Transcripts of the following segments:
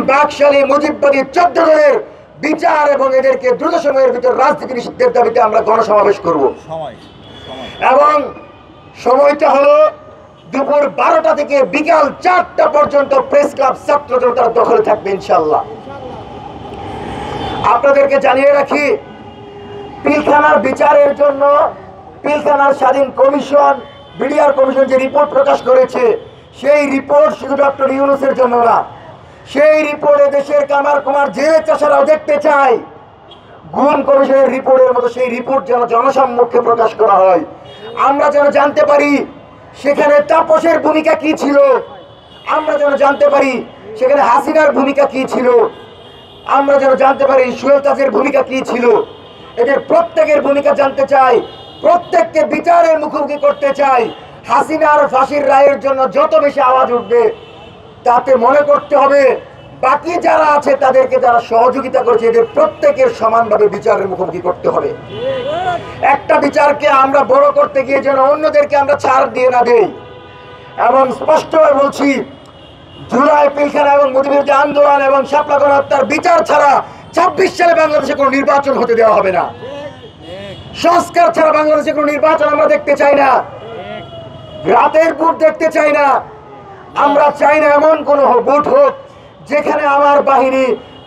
বাকশালী মুজিববাদী 14 দলের বিচার এবং এদেরকে দ্রুত সময়ের ভিতর রাজনীতি নিষিদ্ধের দাবিতে আমরা গণসমাবেশ করব। এবং সময়টা হলো দুপুর 12টা থেকে বিকাল 4টা পর্যন্ত প্রেস ক্লাব ছাত্র জনতার দখলে থাকবে ইনশাআল্লাহ। আপনাদেরকে জানিয়ে রাখি, পিলখানার বিচারের জন্য পিলখানার স্বাধীন কমিশন, বিডিআর কমিশন যে রিপোর্ট প্রকাশ করেছে, সেই রিপোর্ট শুধু ডক্টর ইউনূসের জন্য না, সেই রিপোর্টে দেশের কামার কুমার জেলে চাষারাও দেখতে চায়। গুম কমিশনের রিপোর্টের মতো সেই রিপোর্ট যেন জনসম্মুখে প্রকাশ করা হয়, আমরা যেন জানতে পারি সেখানে তাপসের ভূমিকা কি ছিল, আমরা যেন জানতে পারি সেখানে হাসিনার ভূমিকা কি ছিল, আমরা যেন জানতে পারি সোহেল তাজের ভূমিকা কি ছিল। এদের প্রত্যেকের ভূমিকা জানতে চাই, প্রত্যেককে বিচারের মুখোমুখি করতে চাই। হাসিনার ফাঁসির রায়ের জন্য যত বেশি আওয়াজ উঠবে, তাতে মনে করতে হবে বাকি যারা আছে তাদেরকে যারা সহযোগিতা করেছে এদের প্রত্যেকের সমানভাবে বিচারের মুখোমুখি করতে হবে। একটা বিচারকে আমরা বড় করতে গিয়ে যেন অন্যদেরকে আমরা ছাড় দিয়ে না দেই। এবং স্পষ্টভাবে বলছি, জুলাই পিলখানা এবং মুজিববিরোধী আন্দোলন এবং শাপলা গণহত্যার বিচার ছাড়া 26 সালে বাংলাদেশে কোনো নির্বাচন হতে দেওয়া হবে না। সংস্কার ছাড়া বাংলাদেশে কোনো নির্বাচন আমরা দেখতে চাই না। রাতের ভোট দেখতে চাই না। আমরা চাই না এমন কোন ভোট হোক যেখানে আমার বাহিনী,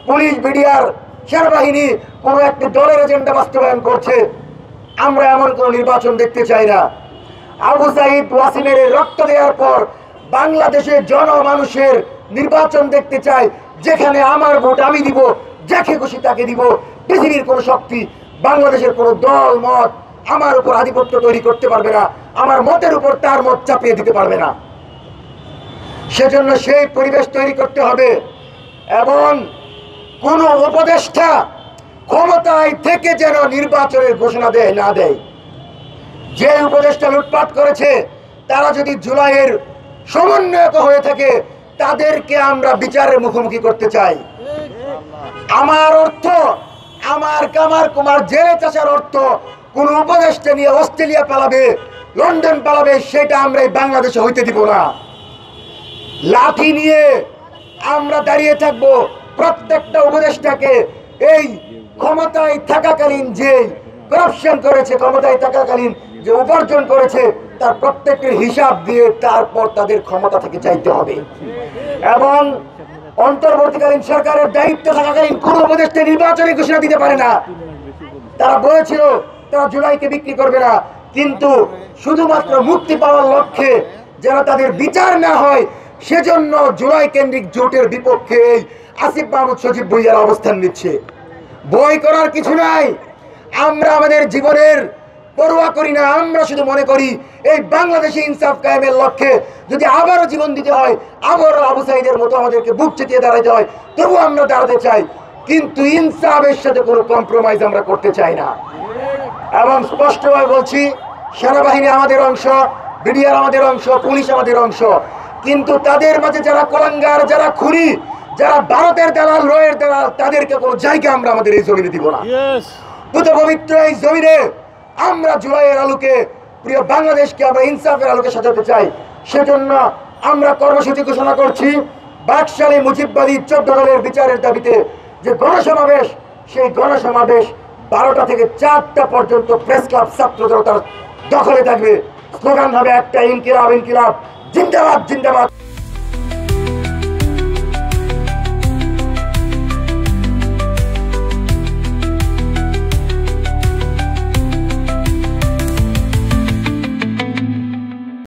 পুলিশ, বিডিআর, সেনাবাহিনী কোনো একটি দলের এজেন্ডা বাস্তবায়ন করছে। আমরা এমন কোন নির্বাচন দেখতে চাই না। আবু সাইদ ওয়াসিমের রক্ত দেওয়ার পর বাংলাদেশের জনমানুষের নির্বাচন দেখতে চাই, যেখানে আমার ভোট আমি দিব, যাকে খুশি তাকে দিব। পৃথিবীর কোন শক্তি, বাংলাদেশের কোন দল মত আমার উপর আধিপত্য তৈরি করতে পারবে না, আমার মতের উপর তার মত চাপিয়ে দিতে পারবে না। সেজন্য সেই পরিবেশ তৈরি করতে হবে। এবং কোন উপদেষ্টা ক্ষমতায় থেকে যেন নির্বাচনের ঘোষণা দেয় না দেয়। যে উপদেষ্টা লুটপাট করেছে তারা যদি জুলাইয়ের সমন্বয়ক হয়ে থাকে, তাদেরকে আমরা বিচারের মুখোমুখি করতে চাই। আমার অর্থ, আমার কামার কুমার জেলে চাষার অর্থ কোন উপদেষ্টা নিয়ে অস্ট্রেলিয়া পালাবে, লন্ডন পালাবে, সেটা আমরা এই বাংলাদেশে হইতে দিব না। লাঠি নিয়ে আমরা দাঁড়িয়ে থাকবো। প্রত্যেকটা উপদেষ্টাকে এই ক্ষমতায় থাকাকালীন যে করাপশন করেছে, ক্ষমতায় থাকাকালীন যে উপার্জন করেছে, তার প্রত্যেকের হিসাব দিয়ে তারপর তাদের ক্ষমতা থেকে চাইতে হবে। এবং অন্তর্বর্তীকালীন সরকারের দায়িত্ব থাকাকালীন কোন উপদেষ্টা নির্বাচনী ঘোষণা দিতে পারে না। তারা বলেছিল তারা জুলাইকে বিক্রি করবে না, কিন্তু শুধুমাত্র মুক্তি পাওয়ার লক্ষ্যে যেন তাদের বিচার না হয়, সেজন্য জুলাই কেন্দ্রিক জোটের বিপক্ষে এই আসিফ মাহমুদ সজীব ভুইয়ার অবস্থান নিচ্ছে। বই করার কিছু নাই। আমরা আমাদের জীবনের পরোয়া করি না। আমরা শুধু মনে করি এই বাংলাদেশে ইনসাফ কায়েমের লক্ষ্যে যদি আবারও জীবন দিতে হয়, আবারও আবু সাইদের মতো আমাদেরকে বুক চেতিয়ে দাঁড়াতে হয়, তবু আমরা দাঁড়াতে চাই। কিন্তু ইনসাফের সাথে কোনো কম্প্রোমাইজ আমরা করতে চাই না। এবং স্পষ্টভাবে বলছি, সেনাবাহিনী আমাদের অংশ, বিডিআর আমাদের অংশ, পুলিশ আমাদের অংশ। কিন্তু তাদের মাঝে যারা কোলাঙ্গার, যারা খুনি, যারা ভারতের দালাল, রয়ের দালাল, তাদেরকে কোনো জায়গা আমরা আমাদের এই জমিনে দিব না। পুত পবিত্র এই জমিনে আমরা জুলাইয়ের আলোকে, প্রিয় বাংলাদেশকে আমরা ইনসাফের আলোকে সাজাতে চাই। সেজন্য আমরা কর্মসূচি ঘোষণা করছি, বাকশালী মুজিববাদী 14 দলের বিচারের দাবিতে যে গণসমাবেশ, সেই গণসমাবেশ 12টা থেকে 4টা পর্যন্ত প্রেস ক্লাব ছাত্র জনতার দখলে থাকবে। স্লোগান হবে একটা, ইনকিলাব ইনকিলাব, জিন্দাবাদ জিন্দাবাদ।